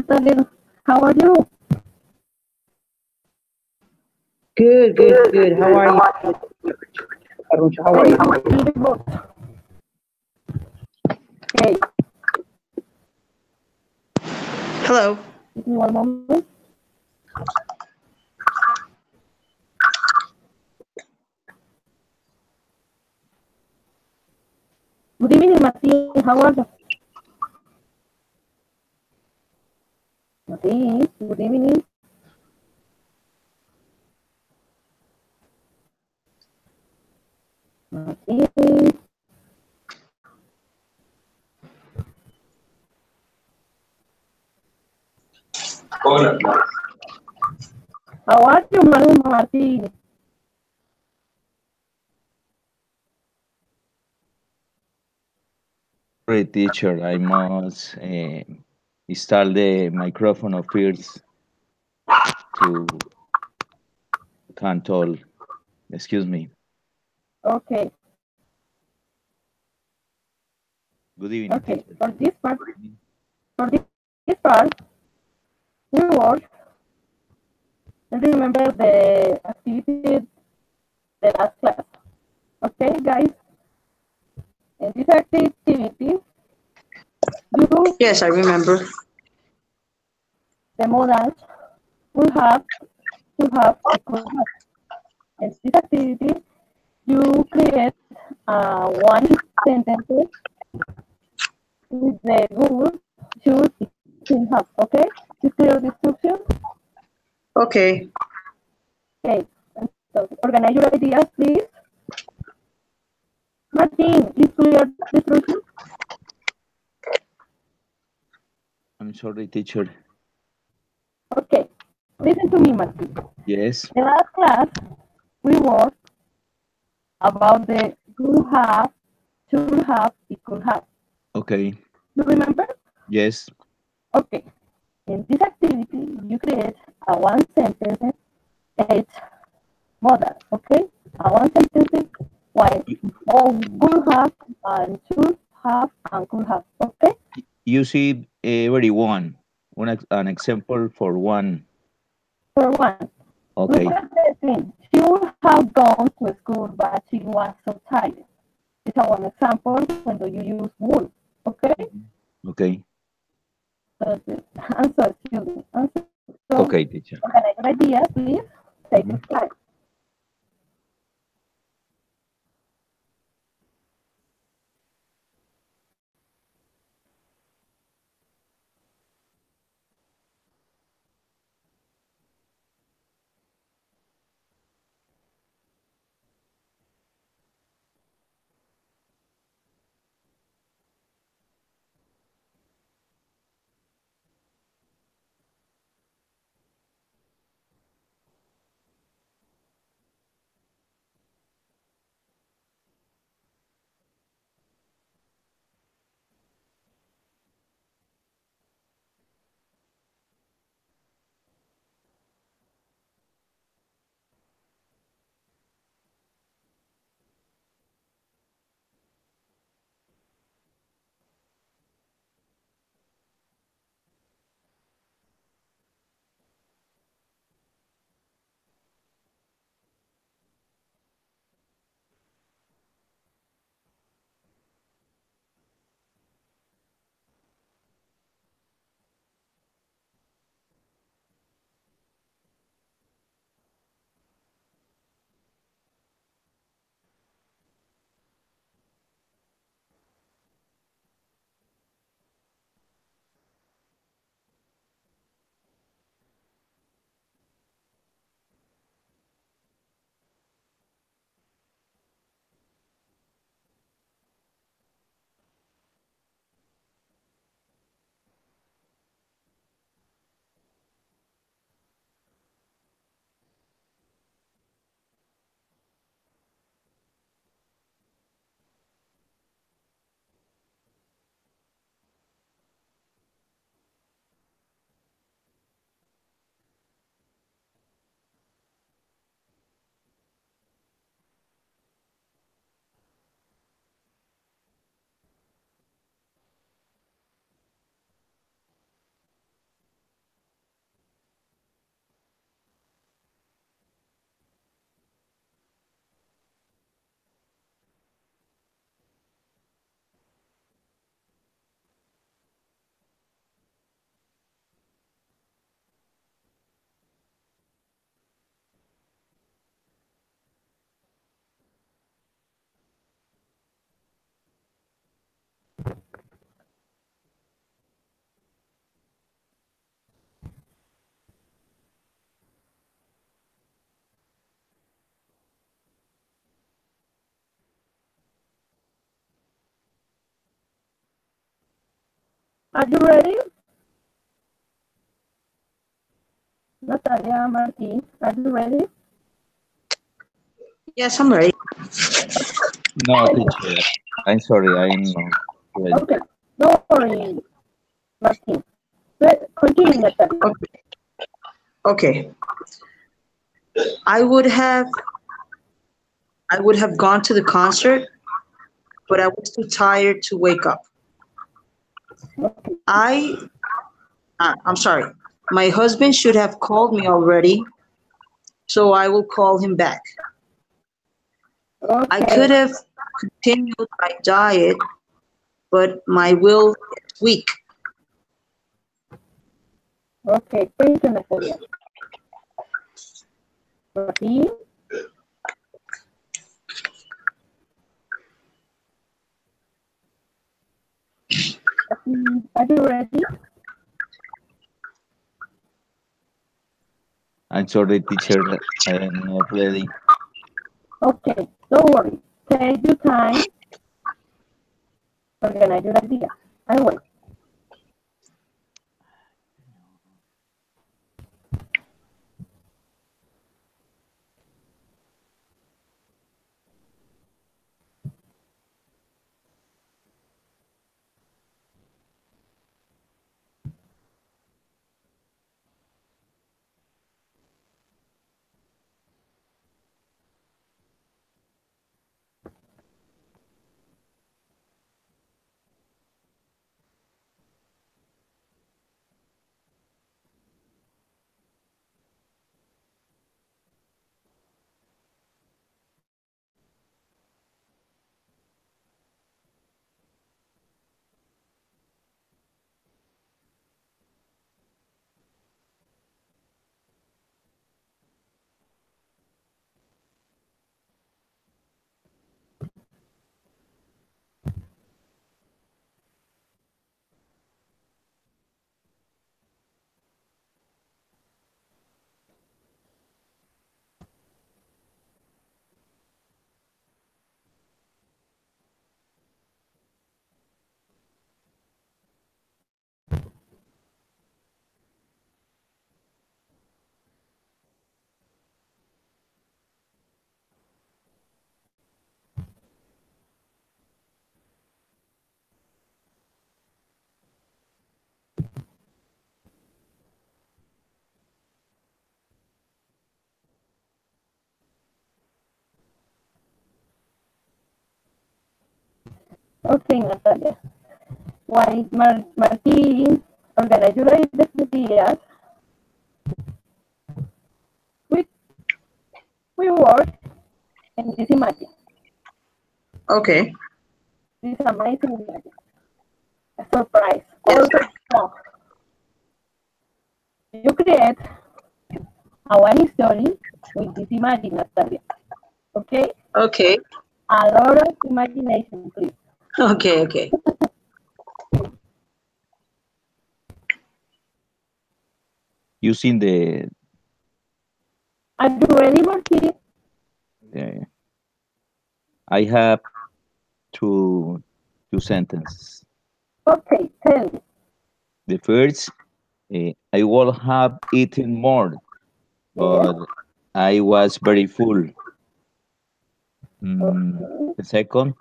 Natalia. How are you? Good, good, good. How are you? Aruncha, how are you? Very good. Okay, Hello. give me one moment. Good evening, Martin. How are you? Martin, good evening. Martin. Hola. How are you, Martin? Sorry, teacher, I must install the microphone of ears to control. Excuse me. Okay, Good evening, okay. teacher. For this part, we work and remember the activity the last class. Okay, guys. In this activity, you Yes, I remember. the modals will have to have a could have. In this activity, you create one sentence with the Google choose could have. Okay, is clear the instruction? Okay. Okay, so organize your ideas, please. Martin, is clear the instruction? I'm sorry, teacher. Okay, listen to me, Martin. Yes. In last class, we worked about the could have, should have, it could have. Okay. You remember? Yes. Okay. In this activity, you create a one sentence each model. Okay? A one sentence while all could have and should have and could have. Okay? You see everyone. An example for one. For one, Okay. look at the thing. She would have gone to school, but she was so tired. It's a one example when you use would. Okay? Okay. So the answer, excuse me. Answer. So, Okay, teacher. organize your ideas, please. Take the slide. Are you ready? Natalia, Martin, are you ready? Yes, I'm ready. No, teacher. I'm sorry, I'm not ready. Okay, don't worry, Martin. Continue, Natalia. Okay. I would have gone to the concert, but I was too tired to wake up. I'm sorry. My husband should have called me already, so I will call him back. I could Okay, have continued my diet, but my will is weak. okay, thank you, Natalia. Martin, are you ready? I'm sorry, teacher. I am not ready. Okay, don't worry. Take your time. Organize your idea. I wait. Okay, Natalia. While Martin organize your ideas, we, we work in this imagine. Okay. This amazing imagine. A surprise. Yes. Also, no. You create a one story with this imagine, Natalia. Okay? Okay. A lot of imagination, please. Okay. Okay. Using the Are you ready, Martin? I have two sentences. Okay, tell me. The first, I would have eaten more, Yes. but I was very full. Okay. The second,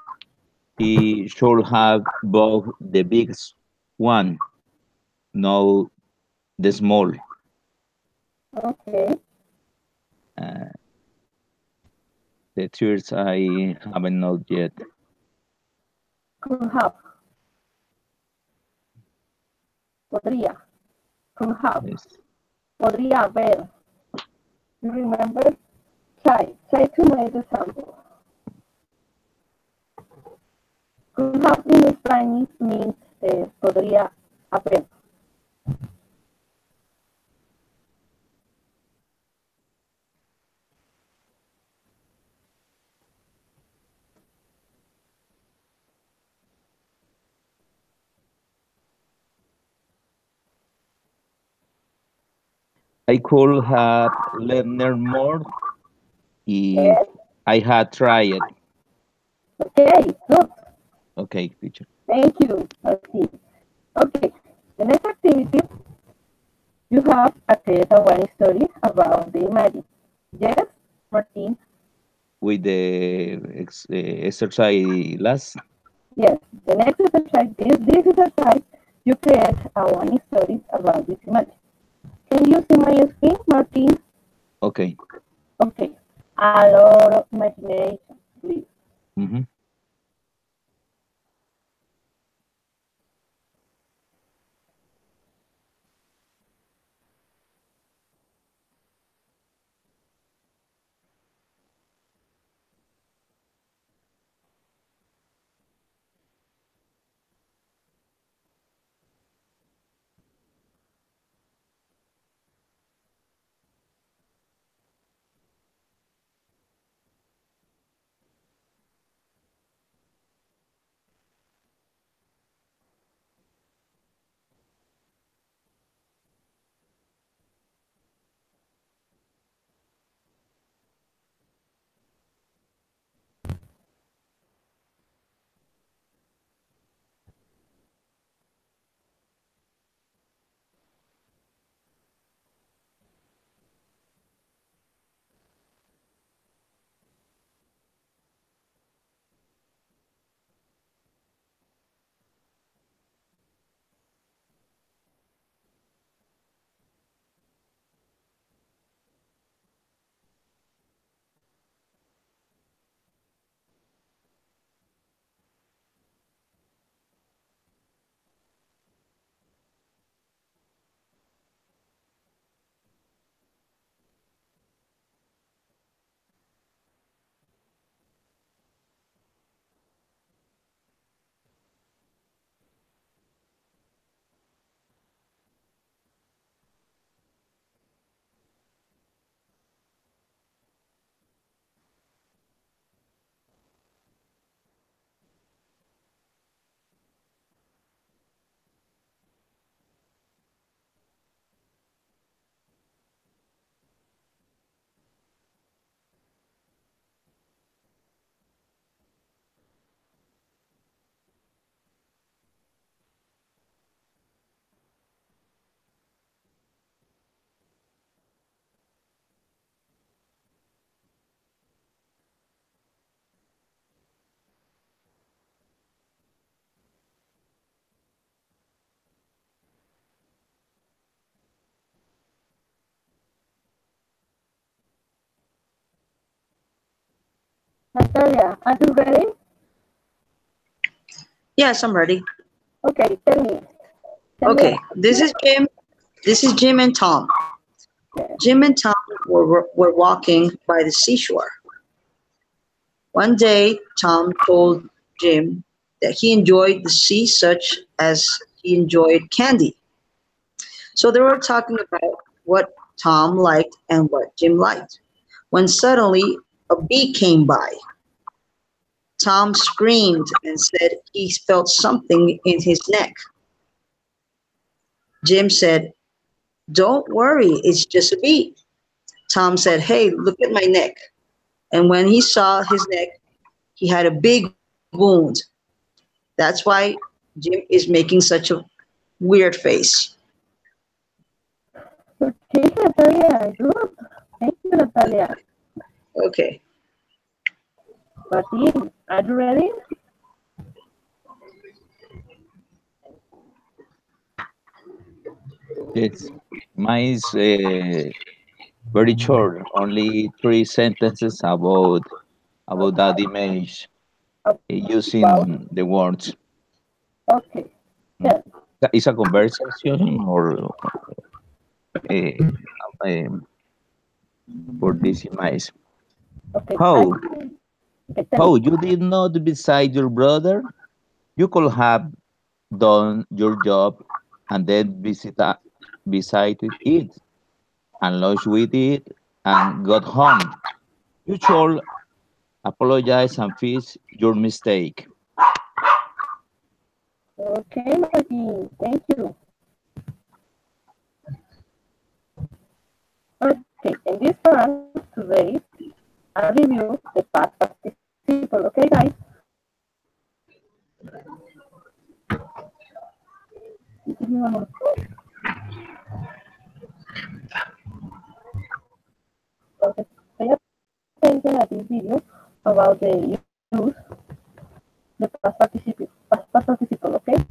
he should have bought the biggest one, not the small. Okay. Uh, the third, I haven't know yet. Could have. Podría. Could have. Yes. Podría haber. You remember? Try to make the sample. Could have in Spanish means podría haber. I could have learned more if Yes. I had tried. Okay, good. Okay, teacher. Thank you, Martin. Okay, The next activity, you have to create a one story about the image. Yes, Martin? with the exercise last. Yes, the next exercise is this exercise. You create a one story about this image. Can you see my screen, Martin? Okay. Okay. A lot of imagination, please. Mhm. Natalia, are you ready? Yes, I'm ready. Okay, tell me. Tell me. Okay, this is Jim. This is Jim and Tom. Yes. Jim and Tom were walking by the seashore. One day, Tom told Jim that he enjoyed the sea such as he enjoyed candy. So they were talking about what Tom liked and what Jim liked. When suddenly a bee came by. Tom screamed and said he felt something in his neck. Jim said, "Don't worry, it's just a bee." Tom said, "Hey, look at my neck." And when he saw his neck, he had a big wound. That's why Jim is making such a weird face. Okay, Natalia, good. Thank you, Natalia. Okay. Martin, are you ready? It's mine is very short, only three sentences about that image About, using the words. okay. Yes. It's a conversation or uh, um, for this image. Okay. How? Okay, tell How me. you did not beside your brother? You could have done your job and then visited it and lunch with it and got home. You should apologize and fix your mistake. Okay, Martin, thank you. Okay, in this part today, I review the past participle. Okay, guys? Give me one more. interactive video about the use the past participle, okay?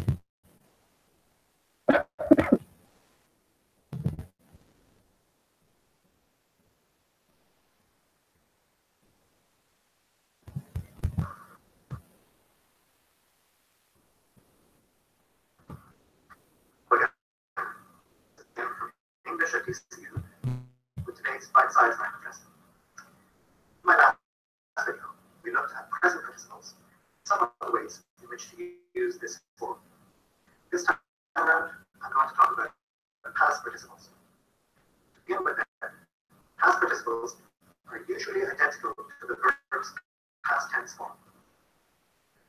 English at TCU with today's bite-sized language. In my last video, we looked at present participles, some of the ways in which to use this form. This time around, I'm going to talk about past participles. To begin with, past participles are usually identical to the verb's past tense form,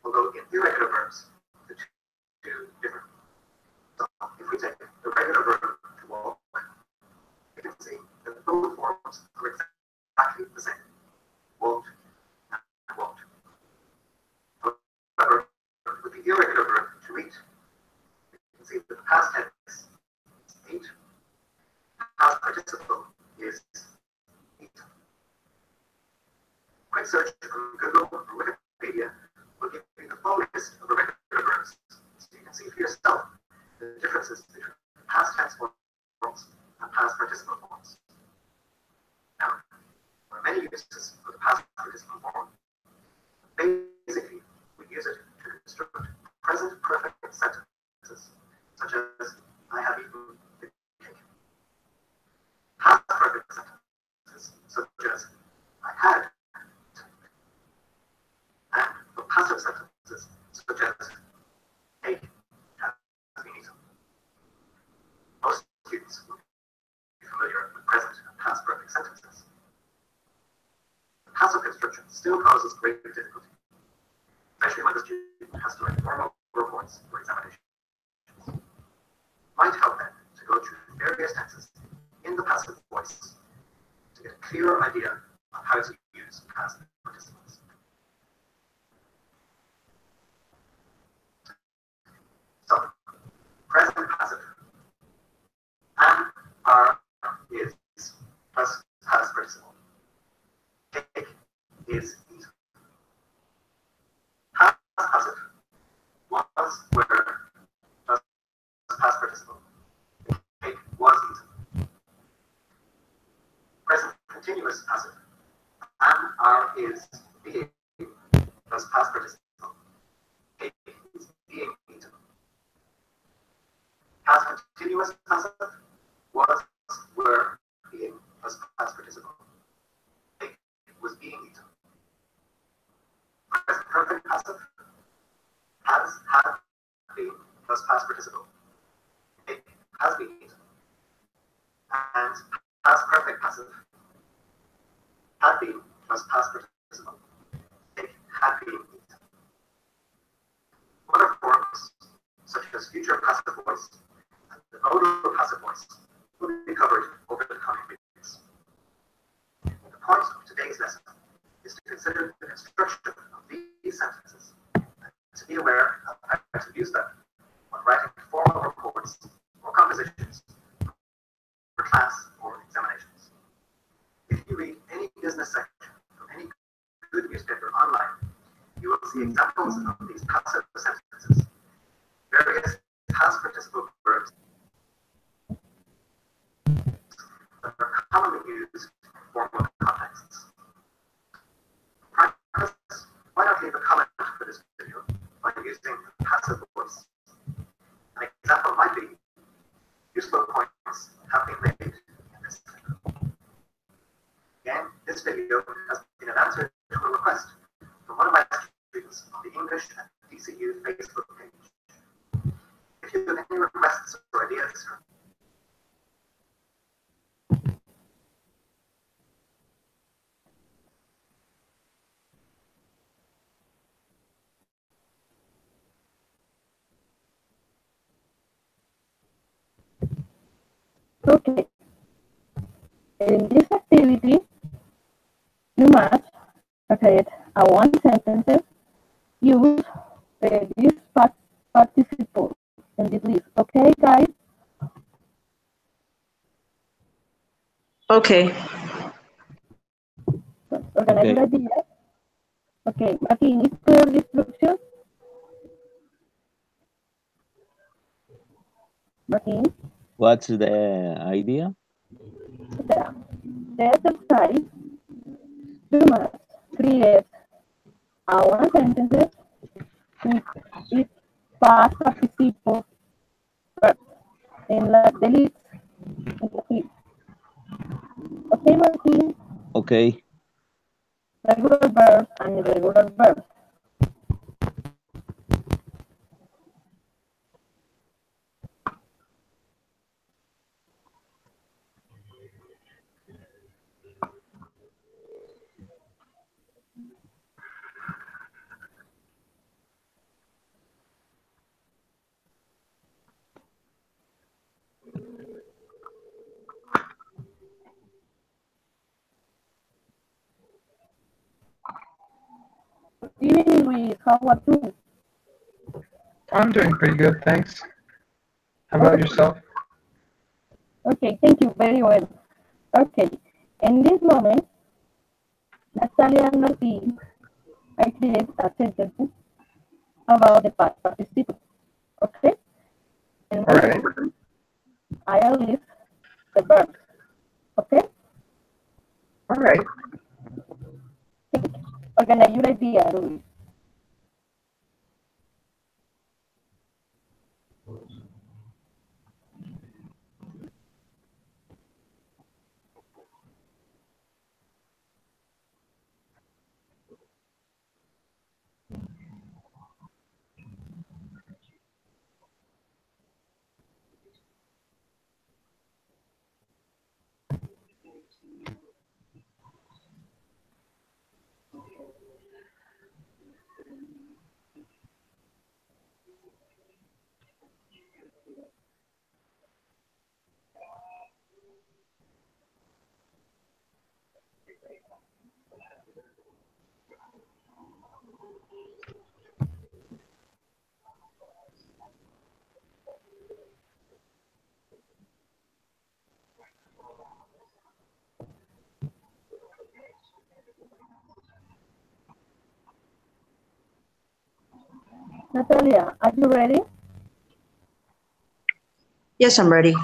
although in irregular verbs, the two differ. So if we take the regular verb to walk, you can see that both forms are exactly the same. Walked and walked. However, with the irregular verb to eat, you can see that the past tense is ate, past participle is eat. Quick search on Google or Wikipedia will give you the full list of irregular verbs, so you can see for yourself the differences between past tense forms and past participle forms. Now, there are many uses for the past participle form. Basically, we use it to construct present perfect sentences, such as I have eaten the cake. Past perfect sentences, such as I had, and for passive sentences, such as cake has been eaten. Most students will be familiar with present and past perfect sentences. Passive construction still causes great difficulty, especially when the student has to write formal reports for examinations. It might help then to go through various tenses in the passive voice to get a clearer idea of how to use past participles. So, present passive. Am, are, is, plus past participle. Cake is eaten. Past passive was where plus past participle. The cake was eaten. Present continuous passive. Am, are, is, being plus past participle. Cake is being eaten. Past continuous passive was, were, being plus past participle. Cake was being eaten. Present perfect passive has, had, been plus past participle. Cake has been eaten. And past perfect passive had been plus past participle. Cake had been eaten. Other forms, such as future passive voice and the modal passive voice, will be covered over the coming weeks. The point of today's lesson is to consider the construction of these sentences and to be aware of how to use them when writing formal reports or compositions for class or examinations. If you read any business section from any good newspaper online, you will see examples of these passive sentences, various past participle verbs that are commonly used in formal contexts. Practice, why not leave a comment for this video by using passive voice? An example might be, useful points have been made in this video. Again, this video has been an answer to a request from one of my students on the English and TCU Facebook page. If you have any requests or ideas, Okay. In this activity, you must create a one sentence, use this participle in this list. Okay, guys? Okay. Okay. Organize your ideas. Okay, Martin, is clear the instructions? Martin? What's the idea? The exercise, you must create a one sentence with its past participle verb and like the list in the field. Okay, Martin? Okay. Regular verbs and irregular verbs. Good evening, Luis. How are you? I'm doing pretty good, thanks. How about yourself? Okay, thank you very well. Okay, in this moment, Natalia and Martin, I create a sentence about the past participle. Okay? And All right. I list the verbs. Okay? All right. Organize your idea, Luis. Natalia, are you ready? Yes, I'm ready.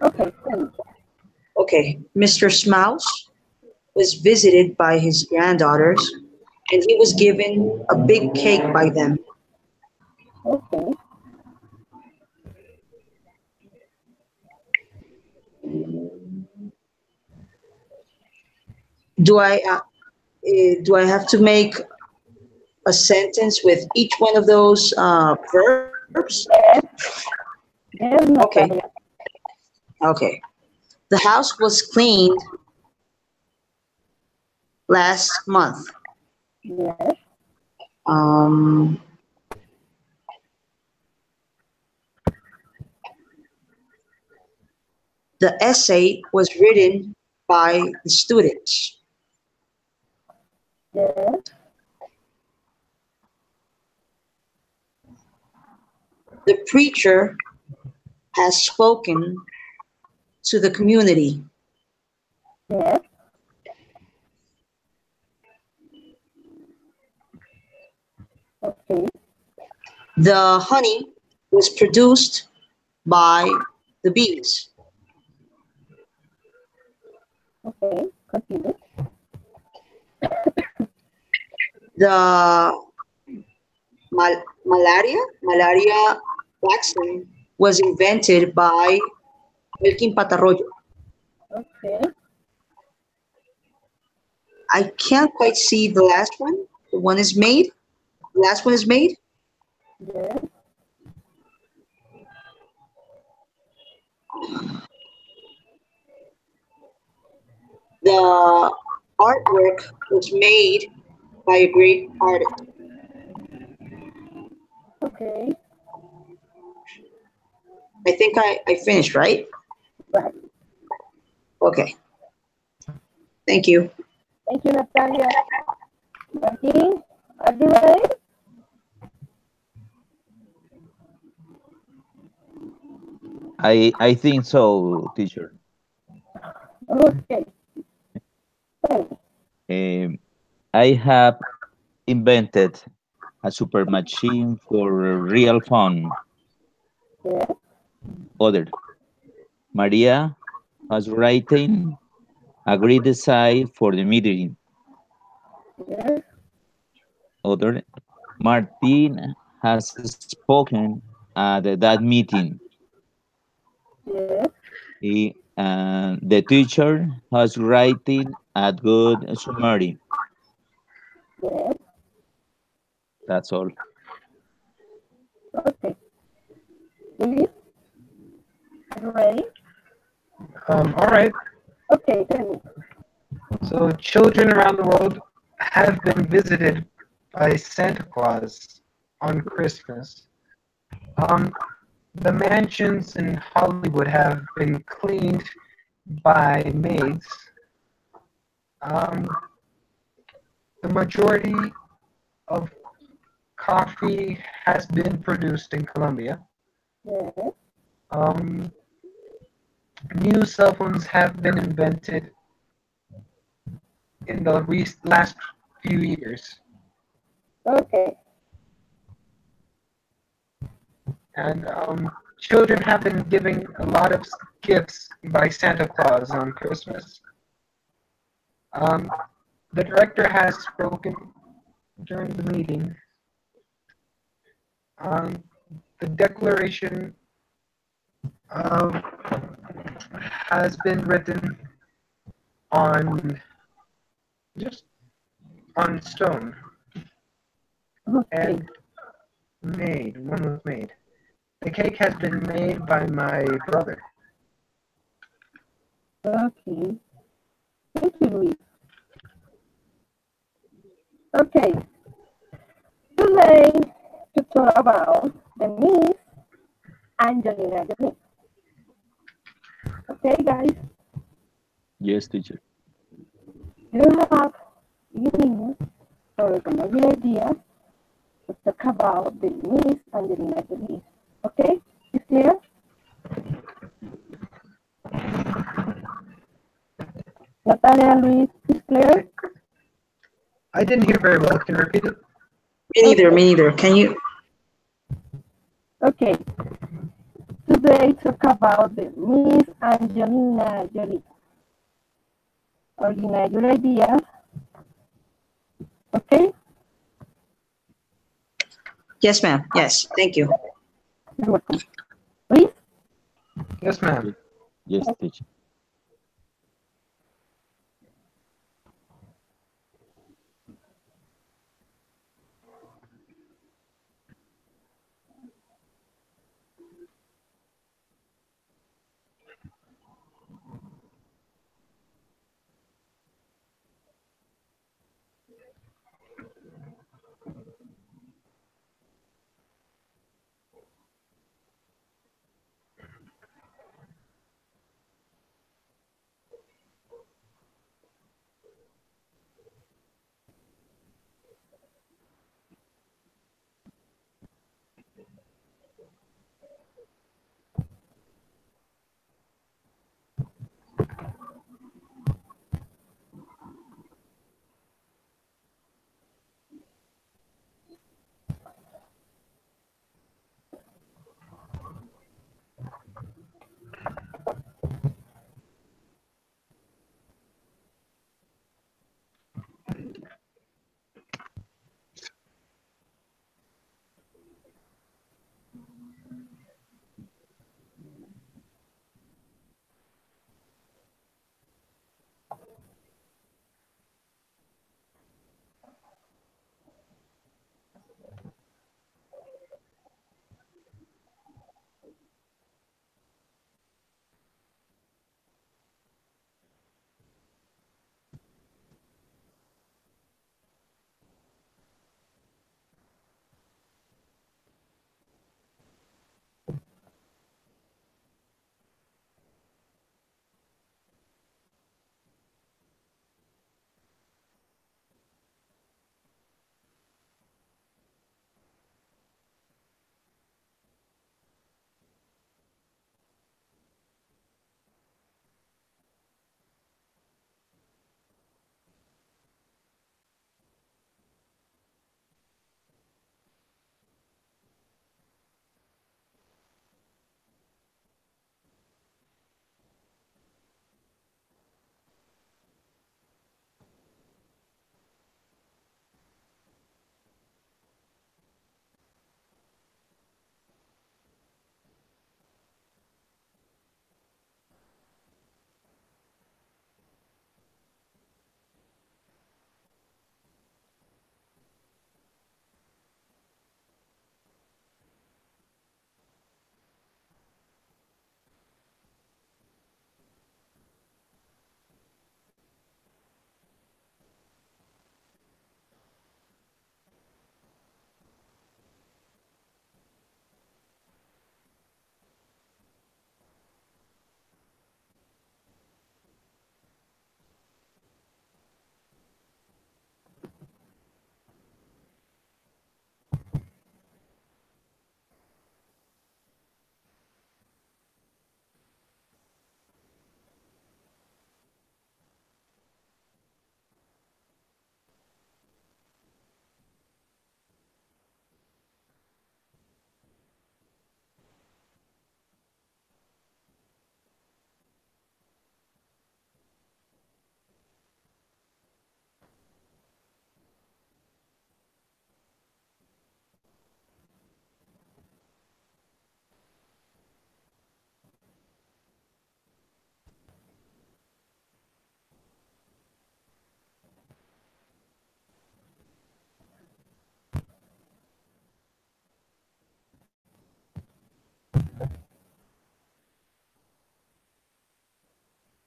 Okay, thanks. Okay. Mr. Smouse was visited by his granddaughters and he was given a big cake by them. Okay, Do I do I have to make a sentence with each one of those verbs? yes, yes, Okay. Natalia. Okay. The house was cleaned last month. Yes, Um, the essay was written by the students. yes, The preacher has spoken to the community. yes, okay, The honey was produced by the bees. okay, continue. The malaria vaccine was invented by Melkin Patarroyo. Okay, I can't quite see the last one. The one is made. The last one is made. yes, The artwork was made by a great artist. okay, I think I finished, right? right. Okay. Thank you. Thank you, Natalia. Martin, are you ready? I think so, teacher. Okay, thanks. Um, I have invented a super machine for real fun. Yes. Other, Maria has written a great design for the meeting. Yes. Other, Martin has spoken at that meeting. Yes. The teacher has written a good summary. Yes. That's all. Okay. Luis, are you ready? All right. Okay, tell me. So children around the world have been visited by Santa Claus on Christmas. Um, the mansions in Hollywood have been cleaned by maids. Um, the majority of coffee has been produced in Colombia. Yes. Um, new cell phones have been invented in the last few years. Okay. And children have been giving a lot of gifts by Santa Claus on Christmas. Um, the director has spoken during the meeting. The declaration has been written on just on stone Okay. and made. One was made. The cake has been made by my brother. Okay. Thank you, Luis. Okay. Today, to talk about the Miss Angelina Jolie. Okay, guys, Yes, teacher. you have beginnings or a good idea to talk about the Miss Angelina Jolie. Okay, is clear? Natalia, Luis, is clear? I didn't hear very well. Can you repeat it? Me neither, me neither. Can you? Okay, today talk about the Miss Angelina Jolie. Original your idea. Okay, Yes, ma'am. Yes, thank you. you're welcome. Luis? Yes, ma'am. Yes, teacher.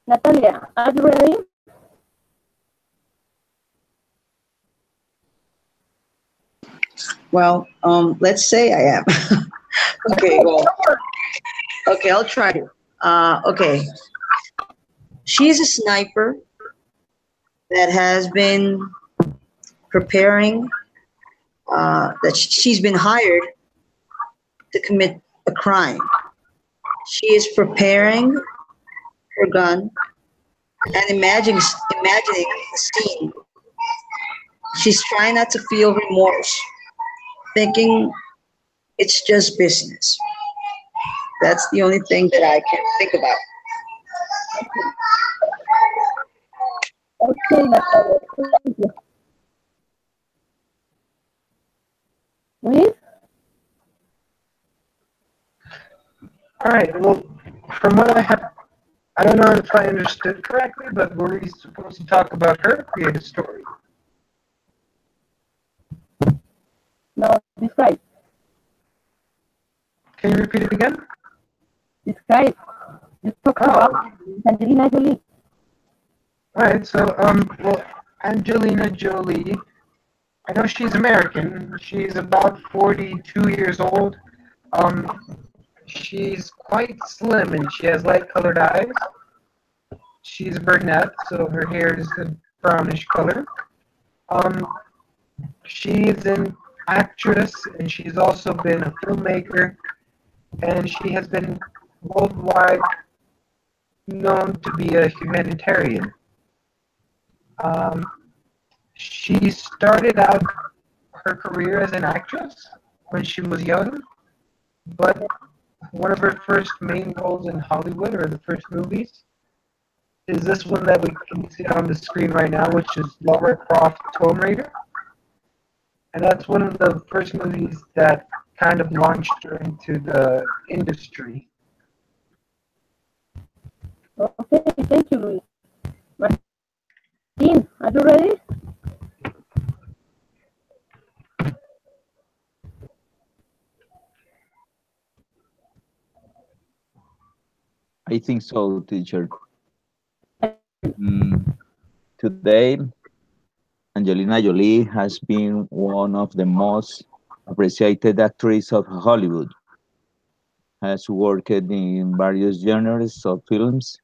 Natalia, are you ready? Well, let's say I am. Okay, well, okay, I'll try to. Okay, she's a sniper that has been preparing, that she's been hired to commit a crime. She is preparing her gun and imagining the scene. She's trying not to feel remorse, thinking it's just business. That's the only thing that I can think about. Okay, Natalia, thank you. Luis? All right. Well, from what I don't know if I understood correctly, but were we supposed to talk about her creative story? No, describe. Can you repeat it again? Describe. You talk about Angelina Jolie. All right. So, well, Angelina Jolie. I know she's American. She's about 42 years old. She's quite slim and she has light-colored eyes. She's a brunette, so her hair is a brownish color. Um, she's an actress and she's also been a filmmaker, and she has been worldwide known to be a humanitarian. Um, she started out her career as an actress when she was young, but one of her first main roles in Hollywood, or the first movies, is this one that we can see on the screen right now, which is Lara Croft Tomb Raider. And that's one of the first movies that kind of launched her into the industry. Okay, thank you, Luis. Martin, are you ready? I think so, teacher. Today, Angelina Jolie has been one of the most appreciated actresses of Hollywood. Has worked in various genres of films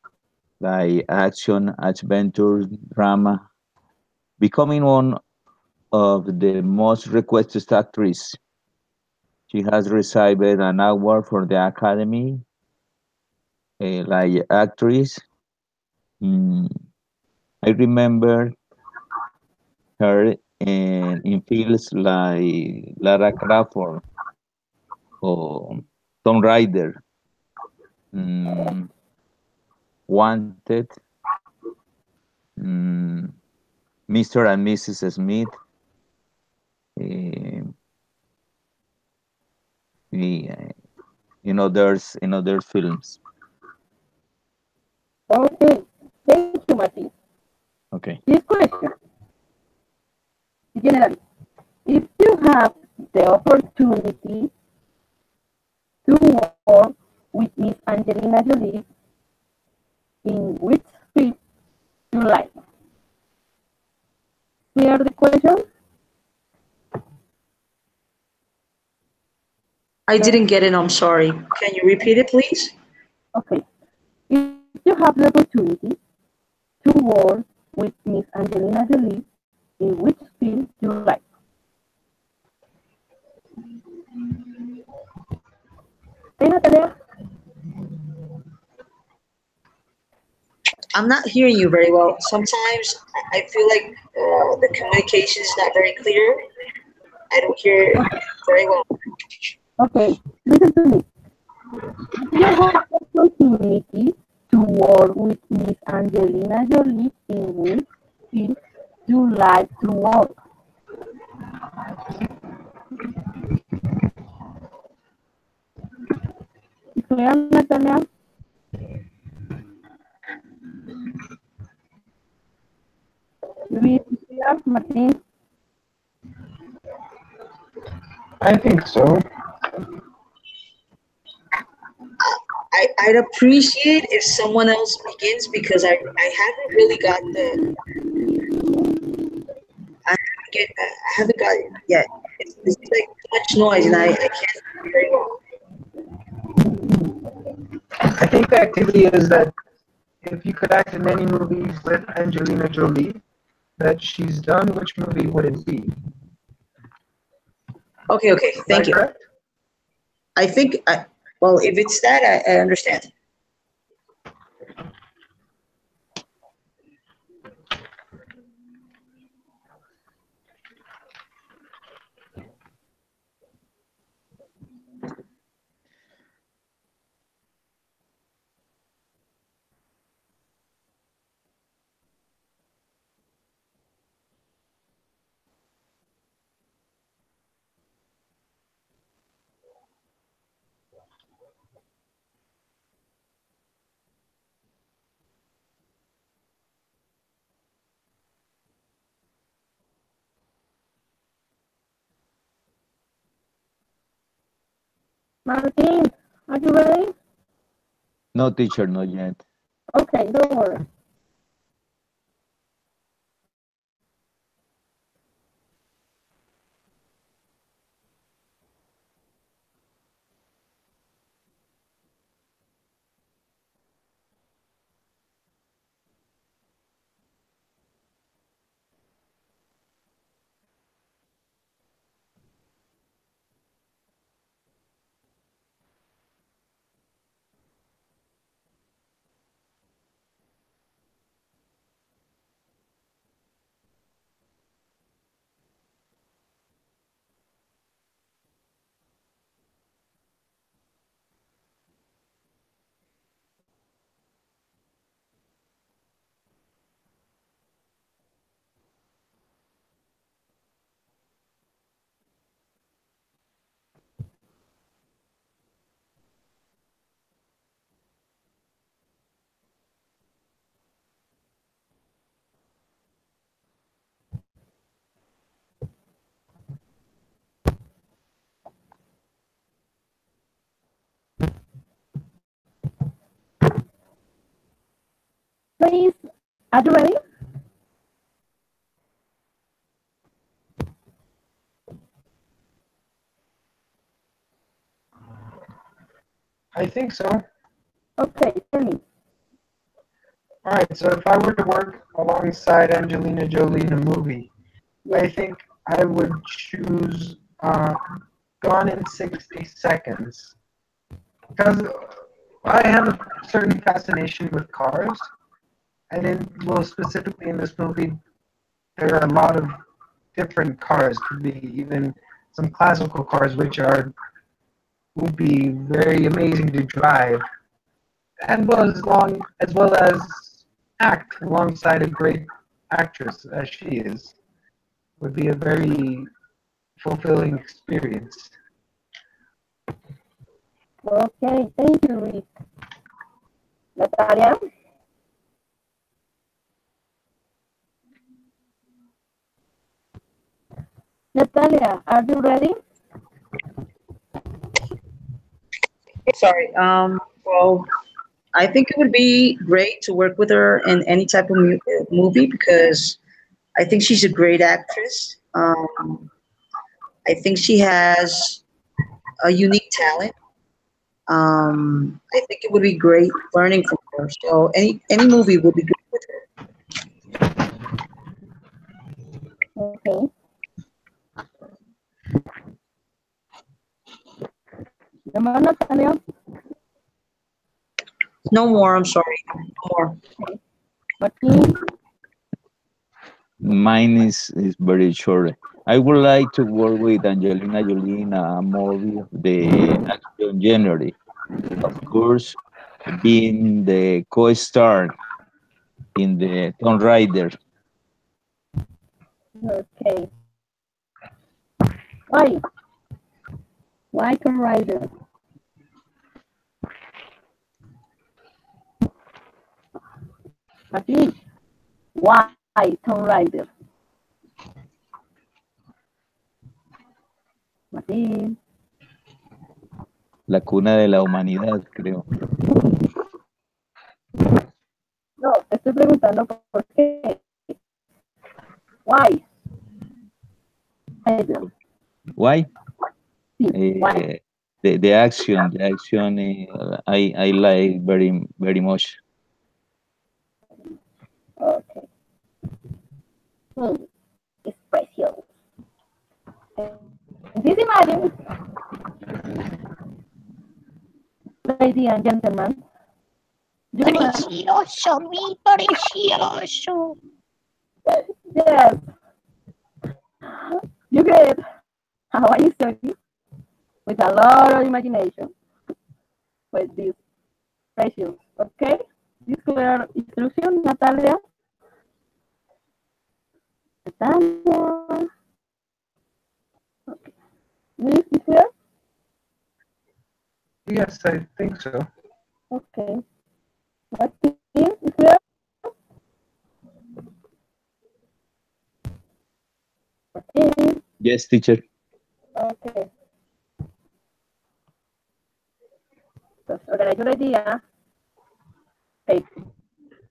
like action, adventure, drama, becoming one of the most requested actresses. She has received an award for the Academy like actress. Mm, I remember her in films like Lara Crawford or Tomb Raider, mm, Wanted, mm, Mr. and Mrs. Smith, eh, in other films. Okay, thank you, Martin. Okay. This question, generally, if you have the opportunity to work with Miss Angelina Jolie, in which field you like? Clear the question? I didn't get it. I'm sorry. Can you repeat it, please? Okay. If you have the opportunity to work with Miss Angelina Jolie, in which field you like? Hey, Natalia. I'm not hearing you very well. Sometimes I feel like the communication is not very clear. I don't hear very well. Okay, listen to me. If you have the opportunity to work with Miss Angelina Jolie, in which field you like to work? Is clear, Natalia? Luis, is clear? Martin? I think so. I'd appreciate if someone else begins because I haven't really got the I haven't got it yet. It's like too much noise and I can't hear very well. I think the activity is that if you could act in any movies with Angelina Jolie that she's done, which movie would it be? Okay, thank you. Correct? I think well, if it's that, I understand. Martin, are you ready? No, teacher, not yet. Okay, don't worry. Please, are you ready? I think so. Okay, tell me. Alright, so if I were to work alongside Angelina Jolie in a movie, I think I would choose Gone in 60 Seconds. Because I have a certain fascination with cars, and well, specifically in this movie, there are a lot of different cars. Could be even some classical cars, which would be very amazing to drive, and as well as act alongside a great actress as she is. Would be a very fulfilling experience. Okay, thank you, Rick. Natalia? Natalia, are you ready? Sorry. Well, I think it would be great to work with her in any type of movie because I think she's a great actress. I think she has a unique talent. I think it would be great learning from her. So any movie would be good with her. Okay. Come on, Natalia. No more. I'm sorry. No more. Martin? Mine is very short. I would like to work with Angelina Jolie in a movie of the action genre. Of course, being the co-star in the Tomb Raider. Okay. Why? Why Tomb Raider? Martin? Why Tomb Raider? Martin? La cuna de la humanidad, creo. No, te estoy preguntando por qué. Why? Idol. Why? Sí, why? The action, I like very much. Okay. Hmm. It's precious. This imagine, ladies and gentlemen, you have, Precioso, mi precioso. yes, you create a Hawaiian story with a lot of imagination with this precious, okay? This clear instruction, Natalia. Natalia. Okay. This is clear? Yes, I think so. Okay. What is clear? Okay. Yes, teacher. Okay. Just organize your idea. Take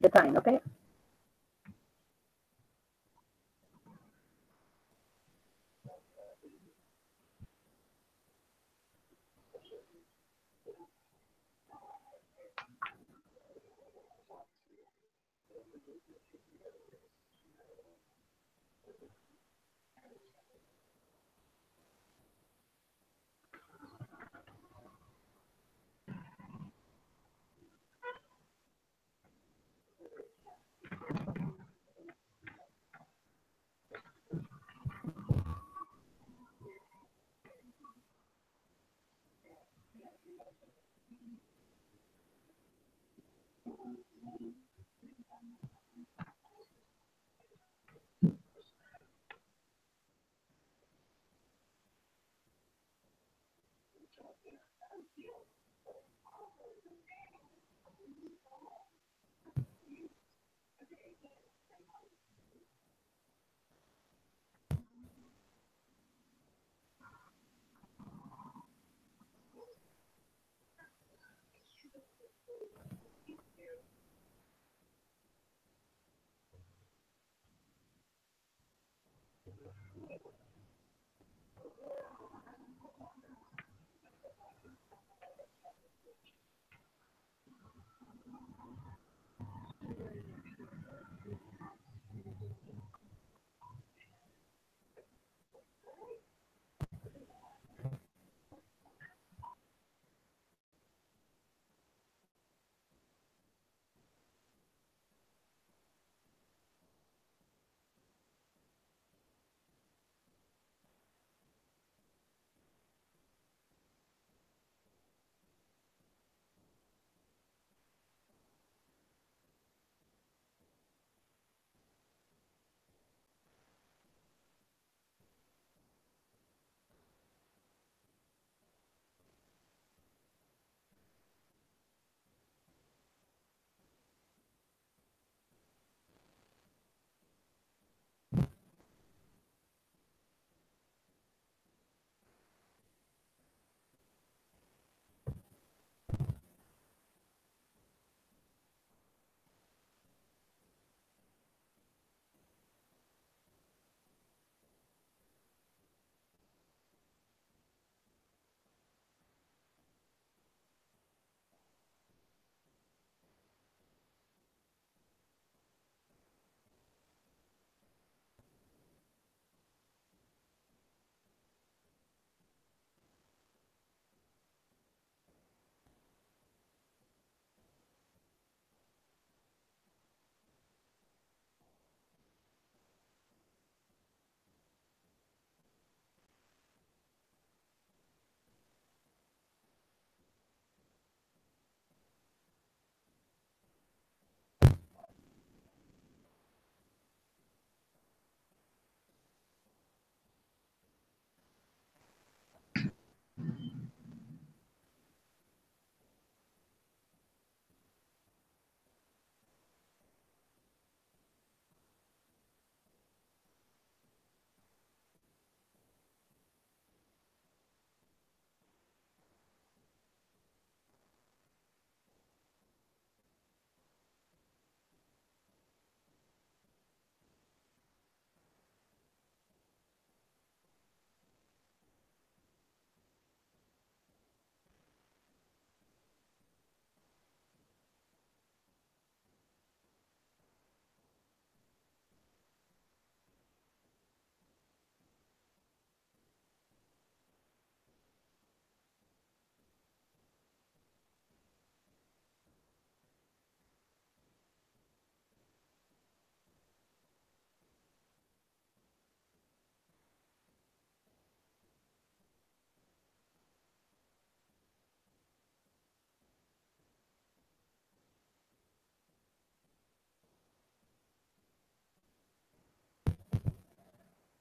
the time, okay?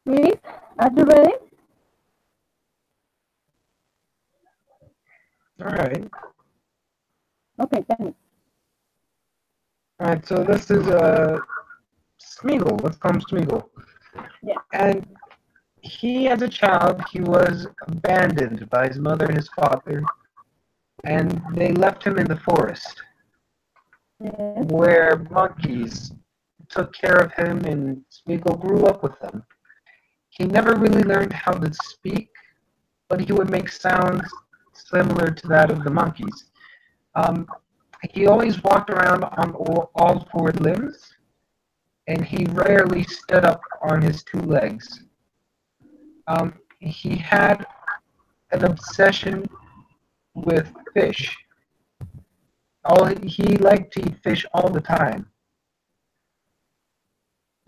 Luis, are you ready? All right. Okay, tell me. All right. So this is Smeagol. Let's call him Smeagol. Yeah. And he, as a child, he was abandoned by his mother and his father, and they left him in the forest, Yes. where monkeys took care of him, and Smeagol grew up with them. He never really learned how to speak, but he would make sounds similar to that of the monkeys. He always walked around on all four limbs, and he rarely stood up on his two legs. He had an obsession with fish. He liked to eat fish all the time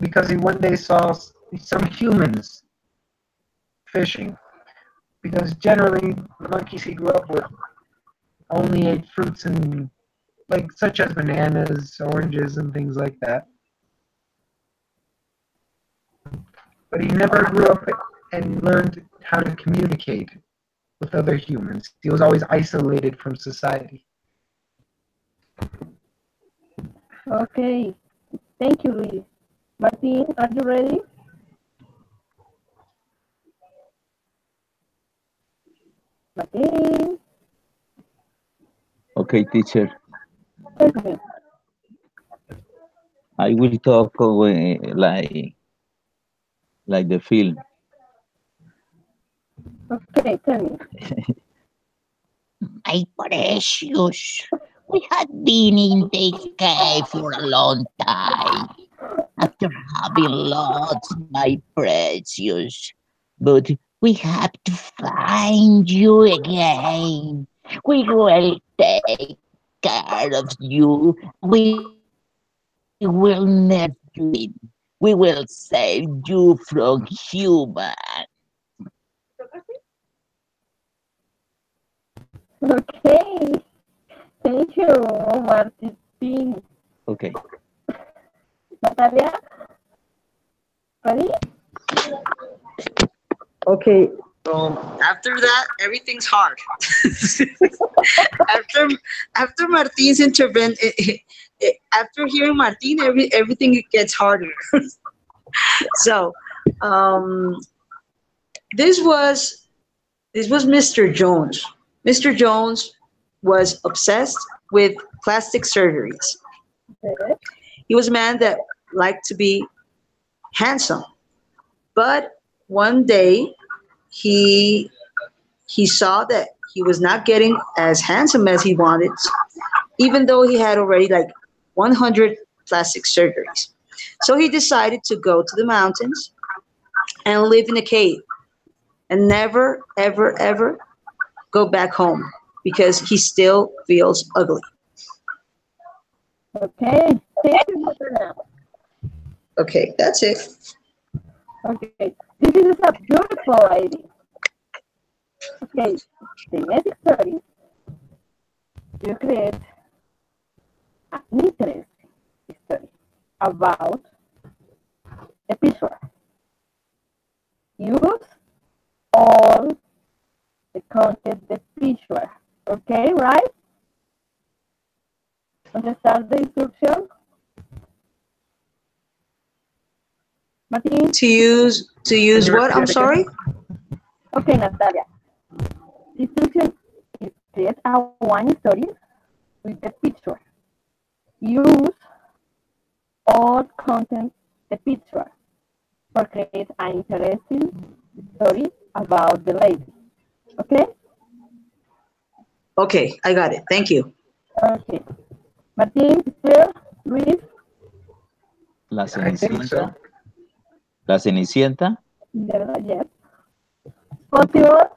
because he one day saw some humans fishing. Because generally, the monkeys he grew up with only ate fruits and such as bananas, oranges, and things like that. But he never grew up and learned how to communicate with other humans. He was always isolated from society. Okay. Thank you, Luis. Martin, are you ready? Martin, Okay, teacher. tell me. I will talk like the film. Okay, tell me. My precious, we had been in the cave for a long time. After having lots, my precious. But we have to find you again. We will take care of you. We will nurture you. We will save you from human. Okay. Thank you, Martin. Okay. Natalia, ready? Okay. So after that, everything's hard. after Martin's intervention, after hearing Martin, everything gets harder. So, um, this was Mr. Jones. Mr. Jones was obsessed with plastic surgeries. Yes. He was a man that liked to be handsome, but one day he he saw that he was not getting as handsome as he wanted, even though he had already like 100 plastic surgeries. So he decided to go to the mountains and live in a cave and never, ever, ever go back home because he still feels ugly. Okay. Thank you, Natalia. Okay, that's it. Okay. This is a beautiful idea. Okay. The next story, you create an interesting story about a picture. Use all the content the picture. Okay, right? Understand the instruction? Martin? To use what? I'm sorry. Okay, Natalia. The instruction is create a one story with the picture. Use all content the picture for create an interesting story about the lady. Okay? Okay, I got it. Thank you. Okay. Martin, Esther, Luis, La I think so. Cenicienta. La Cenicienta. de verdad, yes. Possible?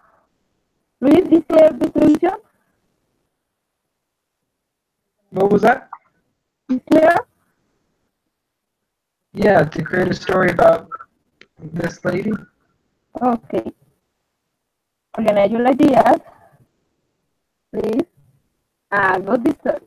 Luis, is clear the solution? What was that? Is clear? Yeah, to create a story about this lady. Okay. Organize your ideas, please, and go this story.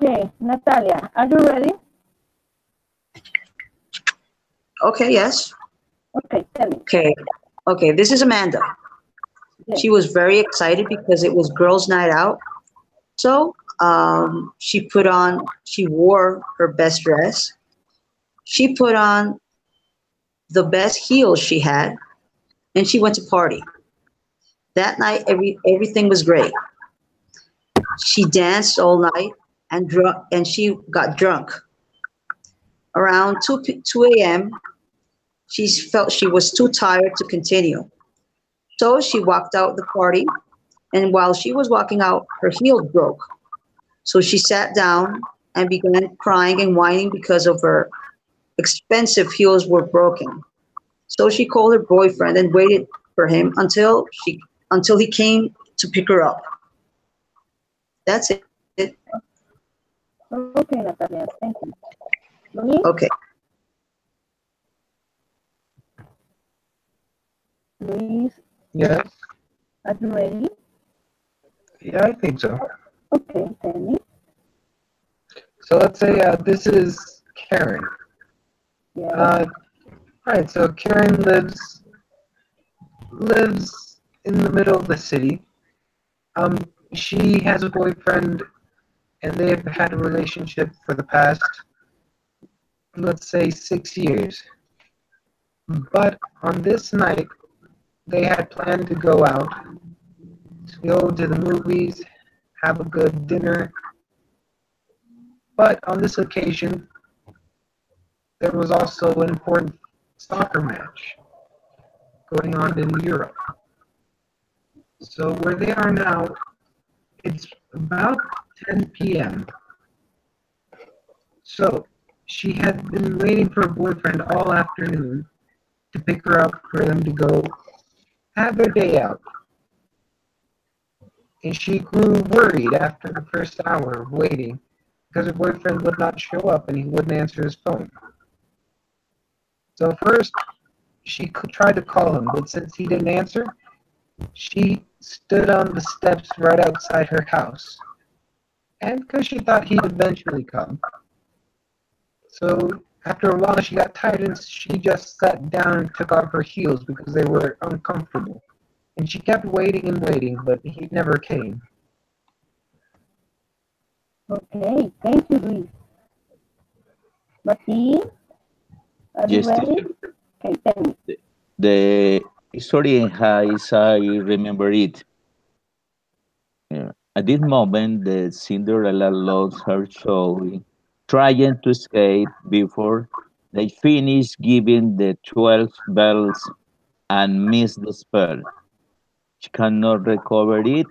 Okay, Natalia, are you ready? Okay, yes. Okay, tell me. Okay, this is Amanda. Yes. She was very excited because it was girls' night out. So she wore her best dress. She put on the best heels she had, and she went to party. That night, everything was great. She danced all night and she got drunk. Around 2 a.m., she felt she was too tired to continue. So she walked out the party, and while she was walking out, her heel broke. So she sat down and began crying and whining because of her expensive heels were broken. So she called her boyfriend and waited for him until he came to pick her up. That's it. Okay, Natalia, thank you. Luis, Okay. Luis, Yes. are you ready? Yeah, I think so. Okay, tell me. So let's say this is Karen. Yeah. Right. So Karen lives in the middle of the city. She has a boyfriend, and they've had a relationship for the past, let's say, 6 years. But on this night, they had planned to go out, to go to the movies, have a good dinner. But on this occasion, there was also an important soccer match going on in Europe. So where they are now, it's about 10 p.m. So she had been waiting for a boyfriend all afternoon to pick her up for them to go have their day out. And she grew worried after the first hour of waiting because her boyfriend would not show up and he wouldn't answer his phone. So first, she tried to call him, but since he didn't answer, she stood on the steps right outside her house. And because she thought he'd eventually come. So after a while, she got tired and she just sat down and took off her heels because they were uncomfortable. And she kept waiting and waiting, but he never came. Okay, thank you, Luis. Martin, are you Yes, ready? teacher. Okay, tell me. The story as I remember it. At this moment, the Cinderella lost her joy, trying to escape before they finish giving the 12 bells and miss the spell. She cannot recover it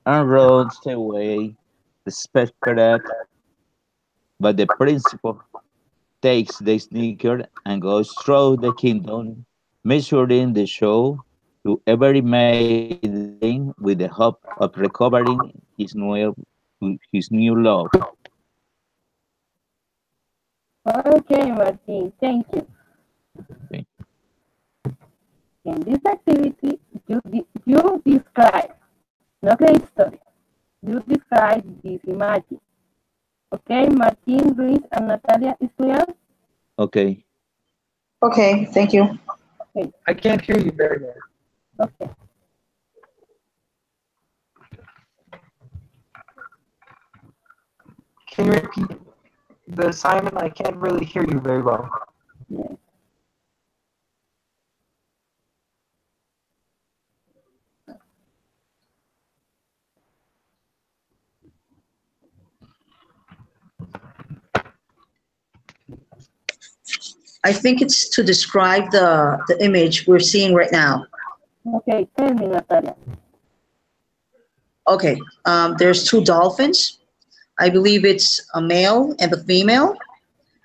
and runs away, desperate. But the principal takes the sneaker and goes through the kingdom, measuring the show to every maiden with the hope of recovering his new love. Okay, Martin, thank you. Okay. In this activity, you describe, no great story. You describe this image. Okay, Martin, Luis, and Natalia, is clear? Okay. Okay, thank you. Okay, I can't hear you very well. okay. Can you repeat the assignment? I can't really hear you very well. Yes. I think it's to describe the image we're seeing right now. Okay, tell me, Natalia. Okay, there's two dolphins. I believe it's a male and the female.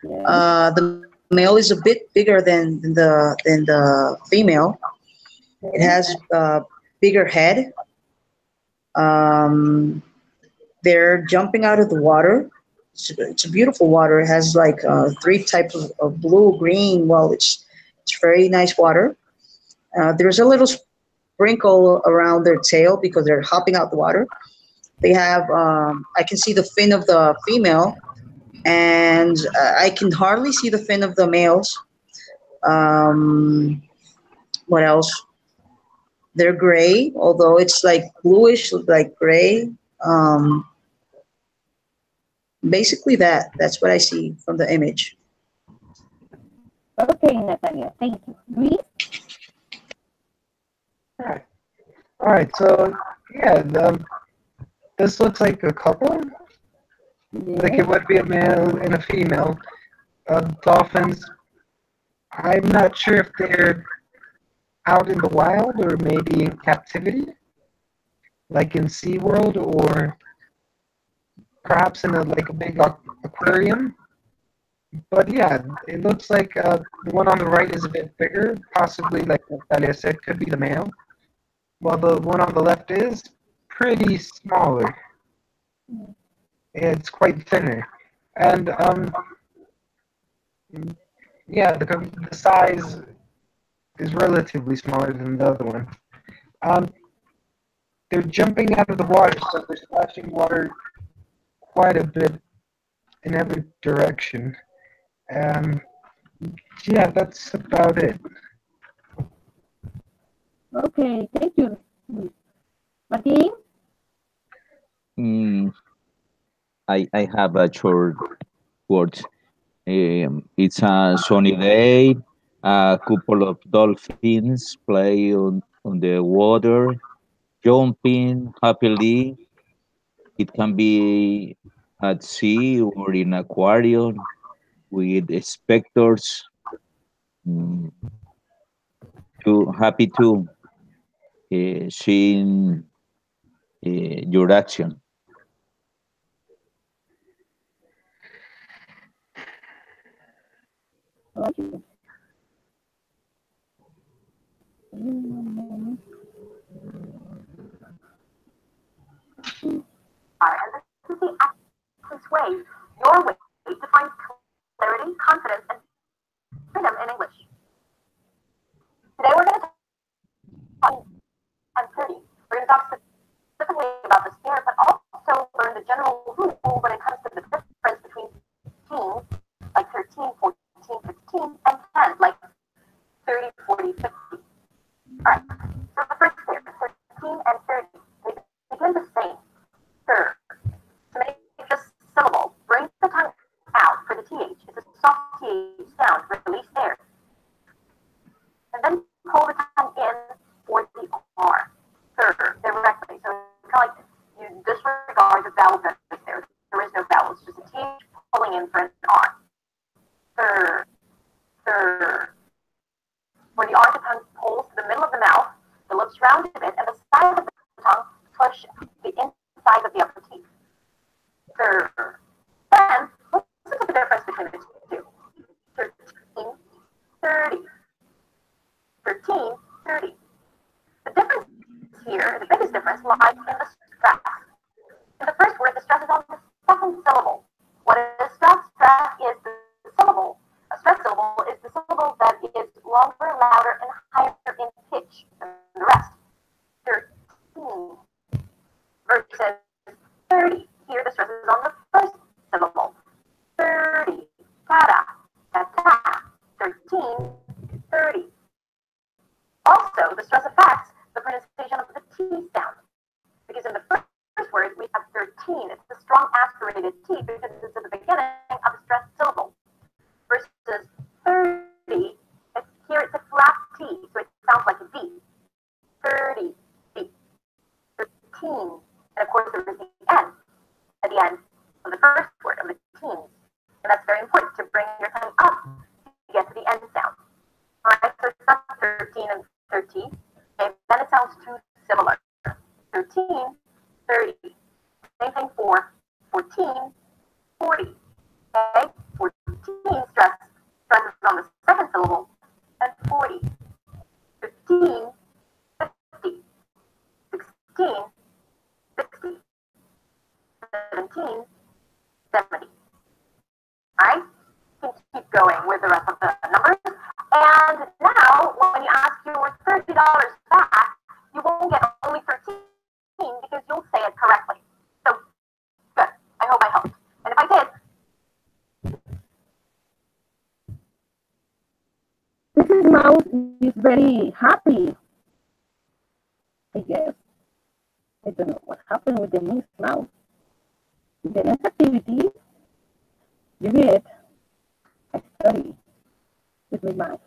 Yes. The male is a bit bigger than the female. It has Yes. a bigger head. Um, they're jumping out of the water. It's a beautiful water. It has like three types of blue, green. Well, it's very nice water. There's a little sprinkle around their tail because they're hopping out the water. They have, I can see the fin of the female, and I can hardly see the fin of the males. Um, what else? They're gray, although it's like bluish, like gray. Um, Basically that's what I see from the image. Okay, Natalia, thank you. Luis? Alright. Alright, so yeah, this looks like a couple. Like it Yes. would be a male and a female. Dolphins, I'm not sure if they're out in the wild or maybe in captivity, like in SeaWorld or perhaps in like a big aquarium. But yeah, it looks like the one on the right is a bit bigger, possibly like Natalia said, could be the male, while the one on the left is pretty smaller. It's quite thinner. And yeah, the size is relatively smaller than the other one. Um, they're jumping out of the water, so they're splashing water quite a bit in every direction. Um, yeah, that's about it. Okay, thank you, Luis. Martin? Mm, I have a short word. It's a sunny day. A couple of dolphins play on the water, jumping happily. It can be at sea or in aquarium with spectators. Mm, too happy to seeing your action. Okay. Mm, And this is the Access Way, your way to find clarity, confidence, and freedom in English. Today we're going to talk and 30. We're going to talk specifically about the stare, but also learn the general rule when it comes to the difference between teens, like 13, 14, 15, and 10, like 30, 40, 50. All right, so the first stare, 13 and 30, they begin the same. Sir. To make this syllable, bring the tongue out for the TH. It's a soft TH sound, release air. And then pull the tongue in for the R. Sir, directly. So it's kind of like you disregard the vowel there. There is no vowel. It's just a TH pulling in for an R. Sir, sir. When the R tongue pulls to the middle of the mouth, the lips round a bit, and the side of the tongue push the inside of the upper teeth. Sir. Then, listen to the difference between the two. 13, 30. 13, 30. The difference here, the biggest difference, lies in the stress. In the first word, the stress is on the second syllable. What is stress? Stress is the syllable. A stress syllable is the syllable that is longer, louder, and higher in pitch than the rest. 13 versus 30. Here, the stress is on the first syllable. 30. Ta-da. Ta-ta. 13. 30. Also, the stress affects the pronunciation of the T sound. Because in the first word, we have 13. It's the strong aspirated T because it's at the beginning of the stressed syllable. Versus 30, here it's a flat T, so it sounds like a D. 30. 13. And of course, there is the N at the end of the first word of the teens. And that's very important to bring your tongue up to get to the end sound. All right, so it's not 13 and 13. Okay, then it sounds too similar. 13, 30. Same thing for 14, 40. Okay, 14 stresses on the second syllable, and 40. 15, 50. 16, 60. 17, 70. All right, you can keep going with the rest of the numbers. And now, when you ask your $30 back, you won't get only 13 because you'll say it correctly. very happy, I guess. I don't know what happened with the Miss Mouse. The next activity, you read a story with Miss Mouse.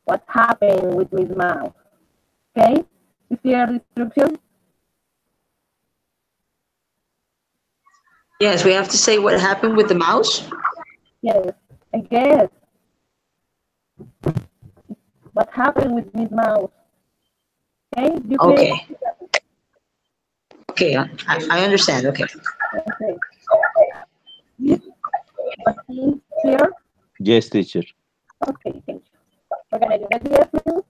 What happened with Miss Mouse? Okay? You see our instructions? Yes, we have to say what happened with the mouse. Yes, I guess. What happened with Miss Mouse? Okay? You Okay. create. Okay, I understand. Okay. Okay. Yes, what is here? Yes, teacher. Okay, thank you. We're gonna do the exercise.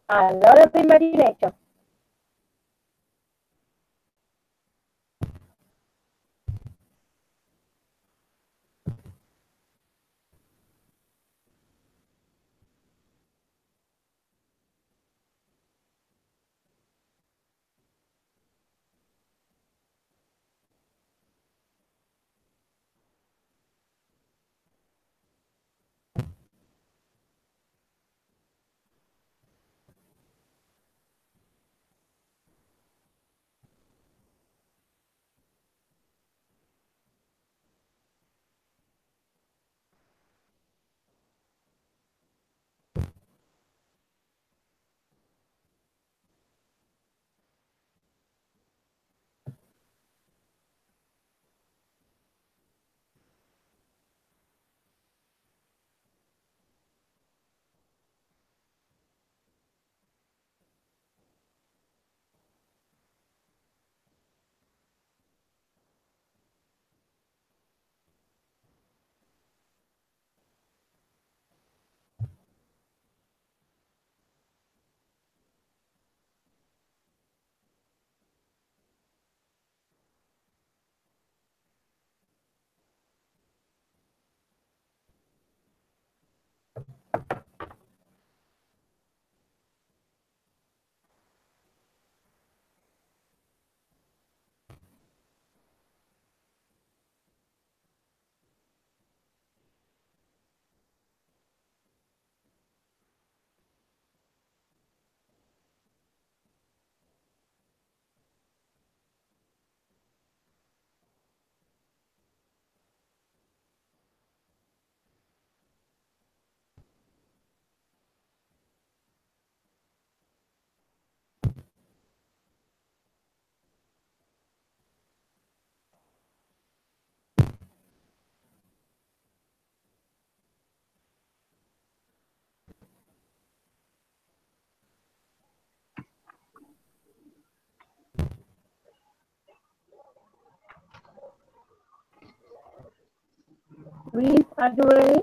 A lot of imagination. Please, are you ready?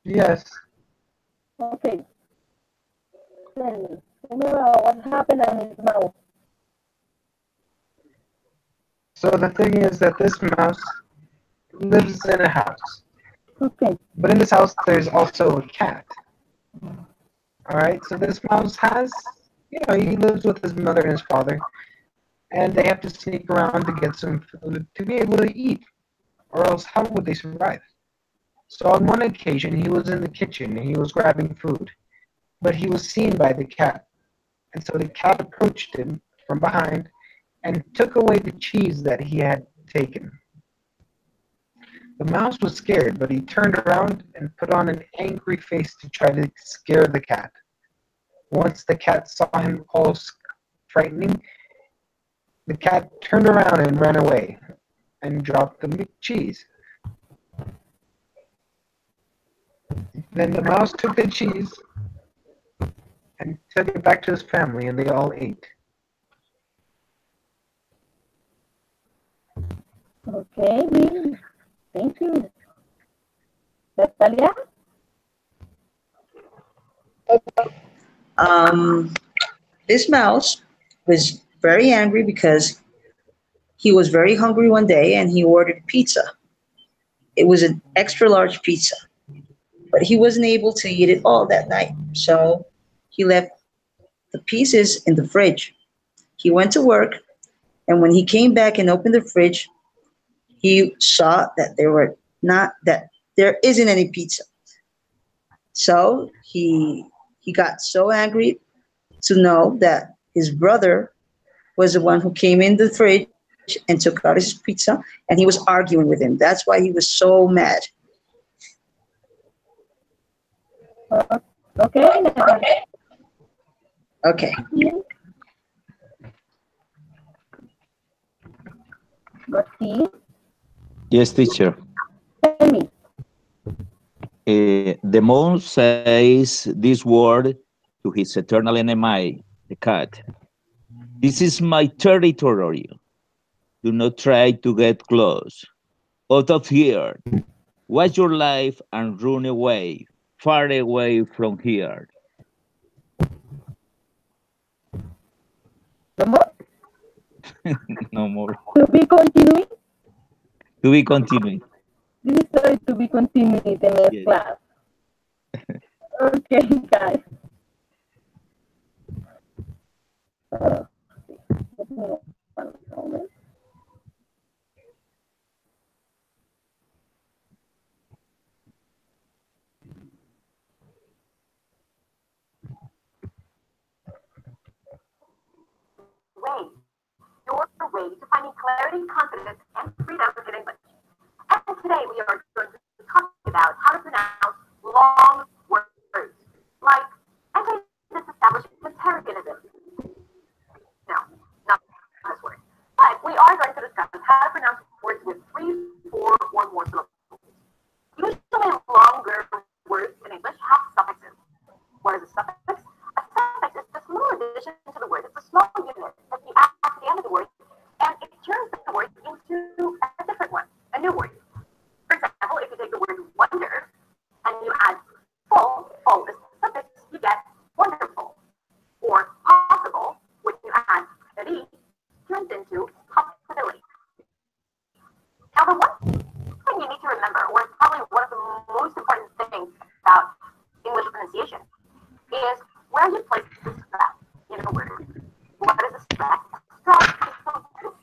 Yes. Okay. Tell me. Tell me about what happened on his mouth. So the thing is that this mouse lives in a house. Okay. But in this house, there's also a cat. All right. So this mouse has, he lives with his mother and his father, and they have to sneak around to get some food to be able to eat, or else how would they survive? So on one occasion, he was in the kitchen and he was grabbing food, but he was seen by the cat, and so the cat approached him from behind and took away the cheese that he had taken. The mouse was scared, but he turned around and put on an angry face to try to scare the cat. Once the cat saw him all frightening, the cat turned around and ran away and dropped the cheese. Then the mouse took the cheese and took it back to his family, and they all ate. Okay, Lee. Thank you. Natalia? Um, this mouse was very angry because he was very hungry one day and he ordered pizza. It was an extra large pizza, but he wasn't able to eat it all that night. So he left the pieces in the fridge. He went to work, And when he came back and opened the fridge, he saw that there isn't any pizza. So he got so angry to know that his brother was the one who came in the fridge and took out his pizza, and he was arguing with him. That's why he was so mad. Okay, now Okay. proceed. Yes, teacher. Tell me. The mouse says this word to his eternal enemy, the cat. This is my territory. Do not try to get close. Out of here. Watch your life and run away, far away from here. No more? No more. To be continuing. To be continuing. This is story to be continued in the next Yes. class. Okay, guys. Give me one moment. Way. Your way to finding clarity, confidence, and freedom in English. And today we are going to talk about how to pronounce long words, like anti-disestablishmentarianism. No, not this word. But we are going to discuss how to pronounce words with 3, 4, or more syllables. Usually longer words in English have suffixes. What is a suffix? A suffix is the small addition to the word. It's a small unit that you add to the end of the word, and it turns the word into a different one, a new word. For example, if you take the word wonder and you add full is the suffix, you get wonderful. Or possible, when you add ri, turns into possibility. Now, the one thing you need to remember, or it's probably one of the most important things about English pronunciation, is where you place the stress in a word. What is a stress? Stress is the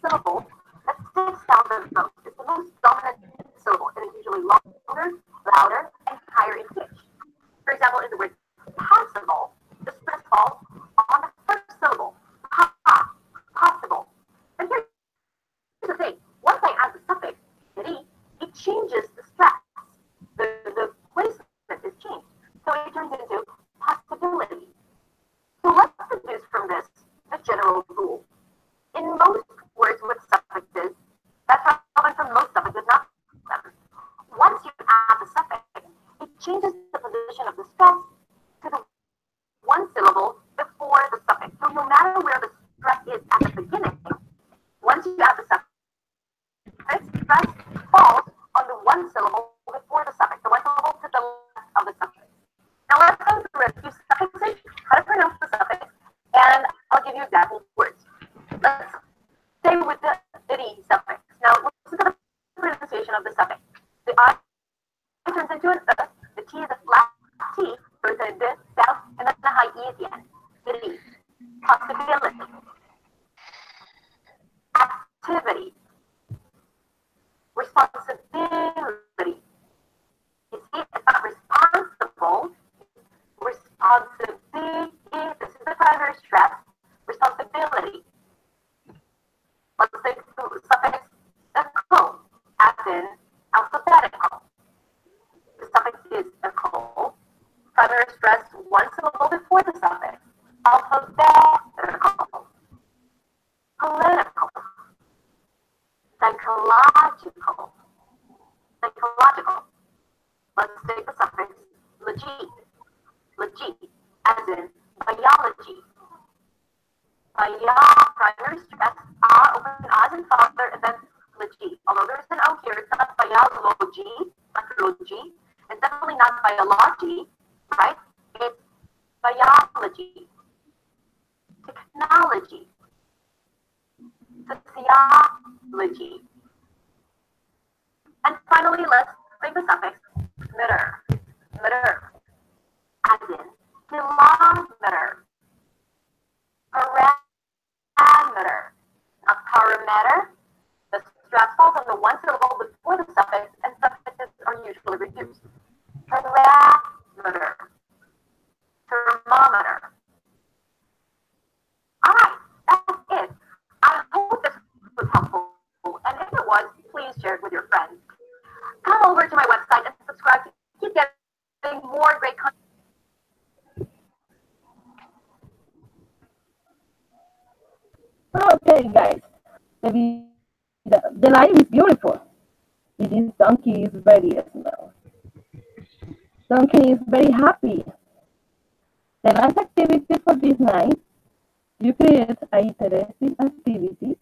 syllable that sticks out the most. It's the most dominant syllable. It is usually longer, louder, and higher in pitch. For example, in the word possible, the stress falls on the first syllable. Possible. And here's the thing. Once I add the suffix, it changes the stress. The placement is changed. So it turns into possibility. So let's deduce from this the general rule. In most words with suffixes, that's relevant for most suffixes, not them. Once you add the suffix, it changes the position of the stress to the one syllable before the suffix. So no matter where the stress is at the beginning, once you add the suffix, stress falls on the one syllable before the suffix, the one syllable to the left of the suffix. Now let's go through a few suffixes, how to pronounce the suffix, and I'll give you example words. Let's stay with the ri suffix. Now listen to the pronunciation of the suffix. The I turns into an the T is a flat T, so it's a D sound, and then a high E at the end. Ri. Possibility. Activity. Responsibility. You see, it's not responsible. Responsibility. This is the primary stress. Responsibility. Let's take the suffix "ical," as in alphabetical. The suffix is "ical." Primary stress one syllable before the suffix. Alphabetical. Political. Psychological. Psychological. Let's take the suffix "logi." Logi, as in biology. Primary stress, open as in father, and then logi. Although there's an O here, it's not biology, psychology. It's definitely not biology, right? It's biology. Technology. Sociology. And finally, let's take the suffix "meter." Meter, as in kilometer. Parameter, not parameter. The life is beautiful. This donkey is very small. Donkey is very happy. The last activity for this night, you create an interesting activity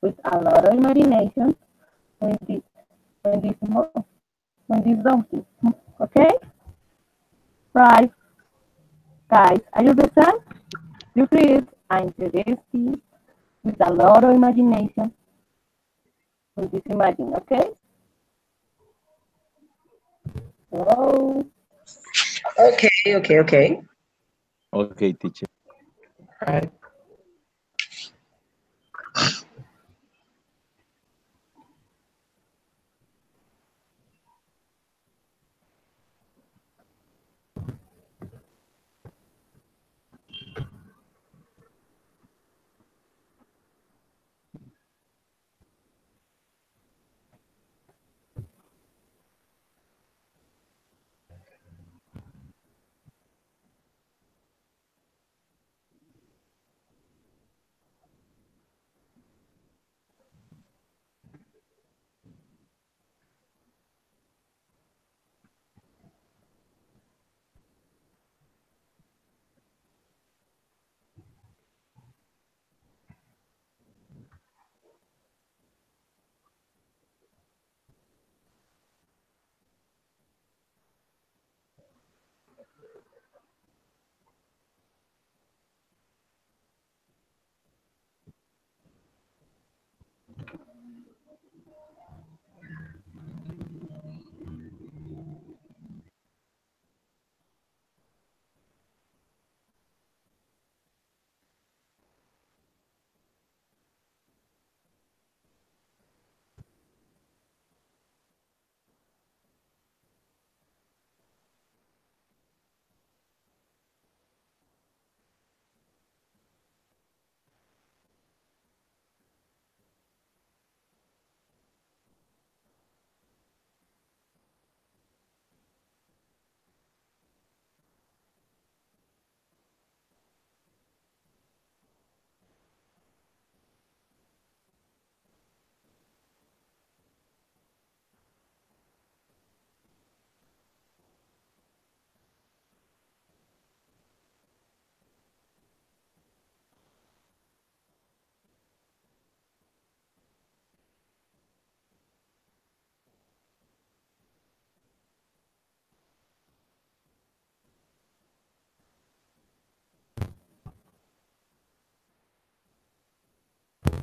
with a lot of imagination when this donkey. Okay? Right. Guys, are you present? You create an interesting with a lot of imagination with this imagine, okay? Hello? Okay. Okay, teacher. Right.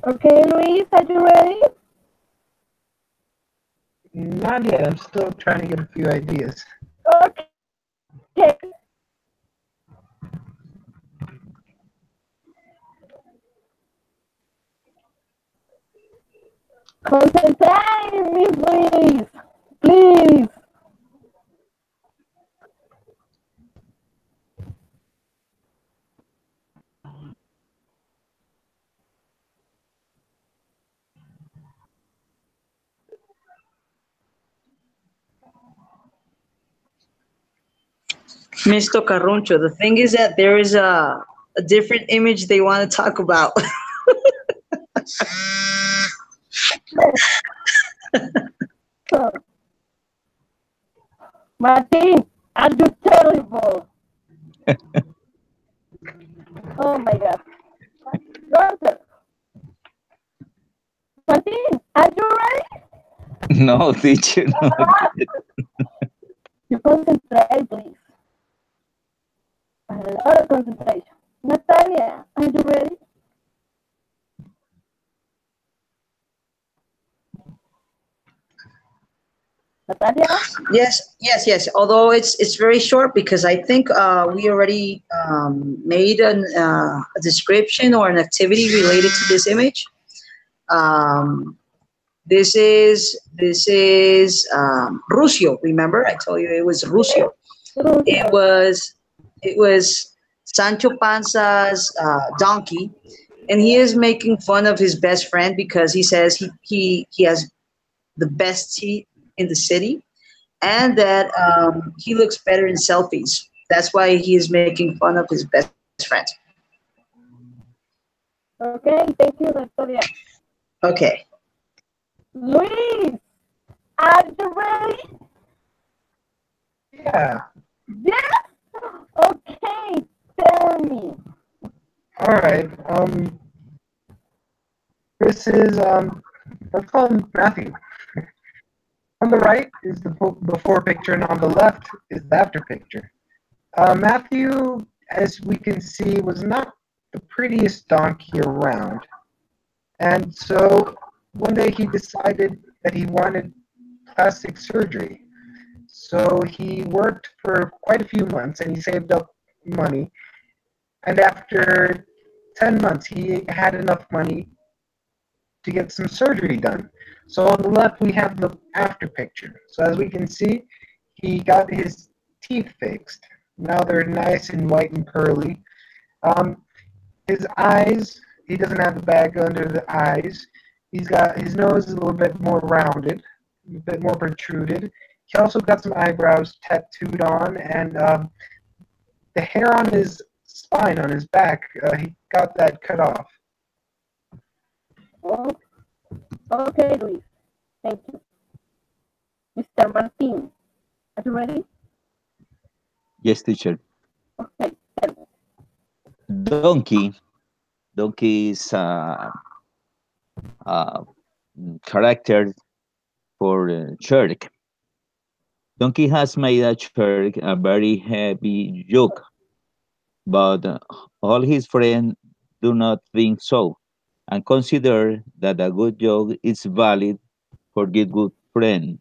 Okay, Luis, are you ready? Not yet. I'm still trying to get a few ideas. Okay. Concentrate, Miss Luis, please. Mr. Carruncho, the thing is that there is a different image they want to talk about. So, Martin, are you terrible? Oh my God. Doctor, Martin, are you ready? No, teacher, no. You concentrate, please. A lot of concentration. Natalia, are you ready? Natalia? Yes. Although it's very short because I think we already made a description or an activity related to this image. Um, this is Rusio. Remember, I told you it was Rusio. It was Sancho Panza's donkey, and he is making fun of his best friend because he says he has the best teeth in the city, and that he looks better in selfies. That's why he is making fun of his best friend. Okay, thank you, Natalia. Okay. Luis, are you ready? Yeah. Yes? Okay, tell me. All right. This is let's call him Matthew. On the right is the before picture, and on the left is the after picture. Matthew, as we can see, was not the prettiest donkey around. And so one day he decided that he wanted plastic surgery. So he worked for quite a few months and he saved up money. And after 10 months, he had enough money to get some surgery done. So on the left, we have the after picture. So as we can see, he got his teeth fixed. Now they're nice and white and pearly. His eyes, he doesn't have the bag under the eyes. He's got his nose is a little bit more rounded, a bit more protruded. He also got some eyebrows tattooed on, and the hair on his spine, on his back, he got that cut off. Oh, okay, Luis. Thank you. Mr. Martin, are you ready? Yes, teacher. Okay, tell me. Donkey. Donkey is character for shark. Donkey has made a shark a very heavy joke, but all his friends do not think so, and consider that a good joke is valid for the good friend.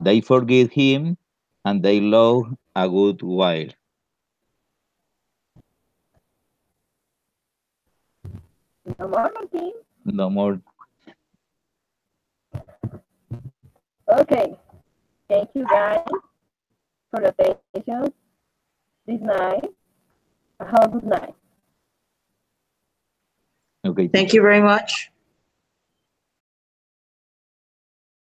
They forgive him, and they love a good while. No more, Martin. No more. Okay, thank you guys for the attention this night. Have a good night. Okay. Thank you very much.